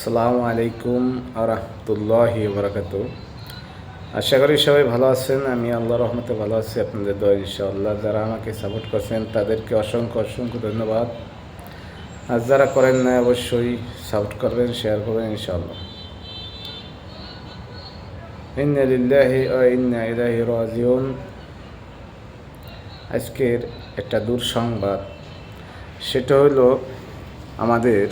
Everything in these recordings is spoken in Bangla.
আসসালামু আলাইকুম আরহামতুল্লাহি বারাকাতু। আশা করি সবাই ভালো আছেন। আমি আল্লাহর রহমতে ভালো আছি, আপনাদের দোয়া ইনশাআল্লাহ। যারা আমাকে সাপোর্ট করছেন তাদেরকে অসংখ্য অসংখ্য ধন্যবাদ। আর যারা করেন না অবশ্যই সাপোর্ট করবেন, শেয়ার করবেন ইনশাআল্লাহ। ইন্না লিল্লাহি ওয়া ইন্না ইলাইহি রাজিউন। আজকের একটা দুঃসংবাদ, সেটা হলো আমাদের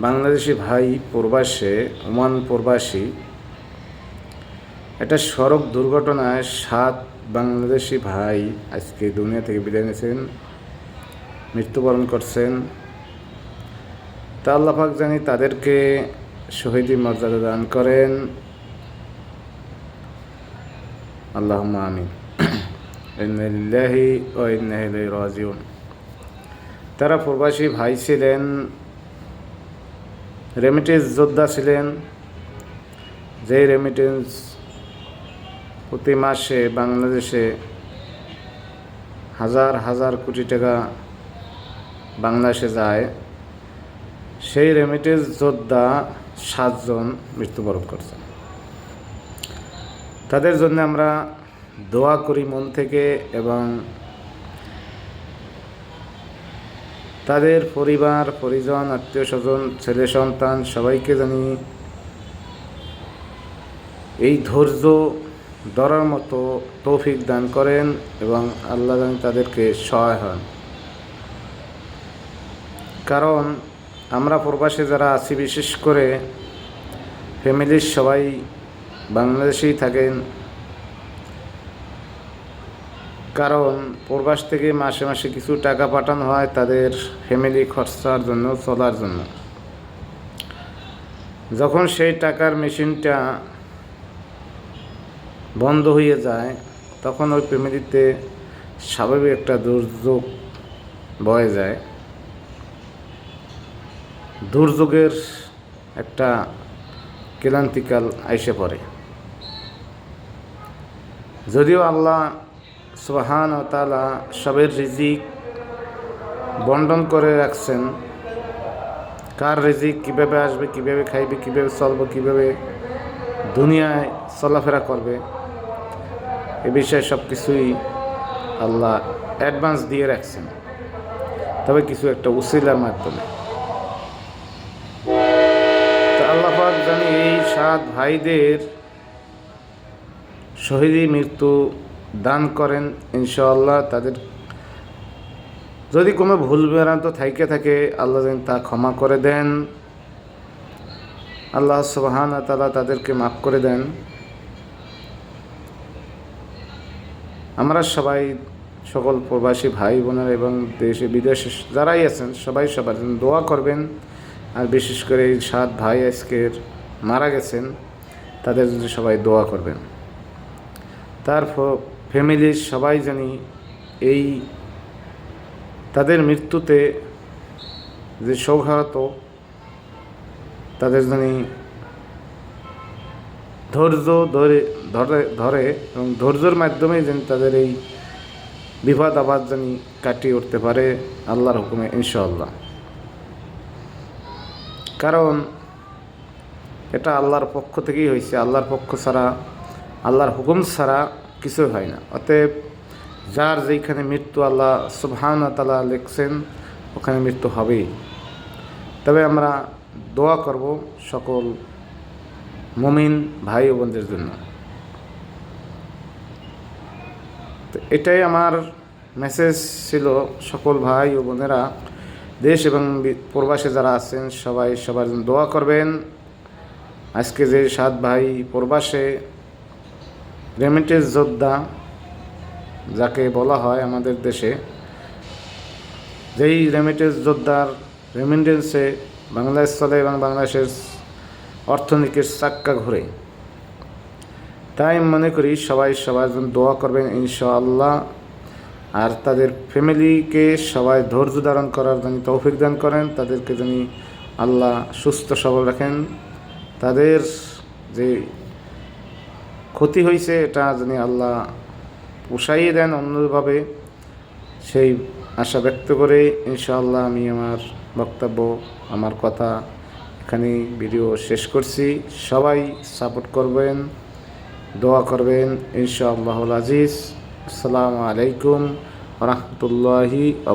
বাংলাদেশি ভাই প্রবাসে, ওমান প্রবাসী, একটা সড়ক দুর্ঘটনায় 7 বাংলাদেশি ভাই আজকে দুনিয়া থেকে বিদায় নিয়েছেন, মৃত্যুবরণ করছেন। তা আল্লাহ পাক জানি তাদেরকে শহীদি মর্যাদা দান করেন, আল্লাহুম্মা আমিন। ইন্না লিল্লাহি ওয়া ইন্না ইলাইহি রাজিউন। তারা প্রবাসী ভাই ছিলেন, রেমিটেন্স যোদ্ধা ছিলেন। যেই রেমিটেন্স প্রতি মাসে বাংলাদেশে হাজার হাজার কোটি টাকা বাংলাদেশে যায়, সেই রেমিটেন্স যোদ্ধা 7 জন মৃত্যুবরণ করছেন। তাদের জন্য আমরা দোয়া করি মন থেকে, এবং তাদের পরিবার পরিজন, আত্মীয় স্বজন, ছেলে সন্তান সবাইকে জানি এই ধৈর্য ধরার মতো তৌফিক দান করেন, এবং আল্লাহ জানি তাদেরকে সহায় হন। কারণ আমরা প্রবাসে যারা আছি, বিশেষ করে ফ্যামিলির সবাই বাংলাদেশেই থাকেন। কারণ প্রবাস থেকে মাসে মাসে কিছু টাকা পাঠানো হয় তাদের ফ্যামিলি খরচার জন্য, চলার জন্য। যখন সেই টাকার মেশিনটা বন্ধ হয়ে যায়, তখন ওই ফ্যামিলিতে স্বাভাবিক একটা দুর্যোগ বয়ে যায়। দুর্যোগের একটা ক্লান্তিকাল আইসে পড়ে। যদিও আল্লাহ সুবহানাহু ওয়া তাআলা সবের রিজিক বন্টন করে রাখছেন, কার রিজিক কীভাবে আসবে, কীভাবে খাইবে, কীভাবে চলবে, কীভাবে দুনিয়ায় চলাফেরা করবে, এ বিষয়ে সব কিছুই আল্লাহ অ্যাডভান্স দিয়ে রাখছেন, তবে কিছু একটা উসিলার মাধ্যমে। তো আল্লাহ পাক জানি এই 7 ভাইদের শহীদি মৃত্যু দান করেন ইনশাআল্লাহ। তাদের যদি কোনো ভুল ভ্রান্ত থাকে আল্লাহ যেন তা ক্ষমা করে দেন, আল্লাহ সুবহানাহু ওয়া তাআলা তাদেরকে মাফ করে দেন। আমরা সবাই, সকল প্রবাসী ভাই বোনেরা এবং দেশে বিদেশে যারাই আছেন সবাই সবার জন্য দোয়া করবেন। আর বিশেষ করে এই 7 ভাই আজকের মারা গেছেন, তাদের জন্য সবাই দোয়া করবেন। তার ফ্যামিলির সবাই জানি এই তাদের মৃত্যুতে যে শোকাহত, তাদের জানি ধৈর্য ধরে এবং ধৈর্যের মাধ্যমে যেন তাদের এই বিপদ আপদ জানি কাটিয়ে উঠতে পারে আল্লাহর হুকুমে ইনশাআল্লাহ। কারণ এটা আল্লাহর পক্ষ থেকেই হয়েছে, আল্লাহর পক্ষ ছাড়া, আল্লাহর হুকুম ছাড়া কিছুই হয় না। অতএব যার যেইখানে মৃত্যু আল্লাহ সুবহানাহু ওয়া তাআলা লিখছেন, ওখানে মৃত্যু হবেই। তবে আমরা দোয়া করব সকল মুমিন ভাই ও বোনদের জন্য। তো এটাই আমার মেসেজ ছিল। সকল ভাই ও বোনেরা দেশ এবং প্রবাসে যারা আছেন সবাই সবার জন্য দোয়া করবেন। আজকে যে 7 ভাই প্রবাসে রেমিটেন্স যোদ্ধা যাকে বলা হয় আমাদের দেশে, যেই রেমিটেন্স যোদ্ধার রেমিটেন্সে বাংলাদেশ চলে এবং বাংলাদেশের অর্থনীতির চাক্কা ঘুরে, তাই মনে করি সবাই সবার জন্য দোয়া করবেন ইনশাআল্লাহ। আর তাদের ফ্যামিলিকে সবাই ধৈর্য ধারণ করার জন্য তৌফিক দান করেন, তাদেরকে যিনি আল্লাহ সুস্থ সবল রাখেন, তাদের যে ক্ষতি হয়েছে এটা যিনি আল্লাহ পোষাইয়ে দেন অন্যভাবে, সেই আশা ব্যক্ত করে ইনশাআল্লাহ আমি আমার বক্তব্য, আমার কথা এখানে ভিডিও শেষ করছি। সবাই সাপোর্ট করবেন, দোয়া করবেন ইনশাআল্লাহুল আজিজ। আসসালামু আলাইকুম ওয়া রাহমাতুল্লাহি ওয়া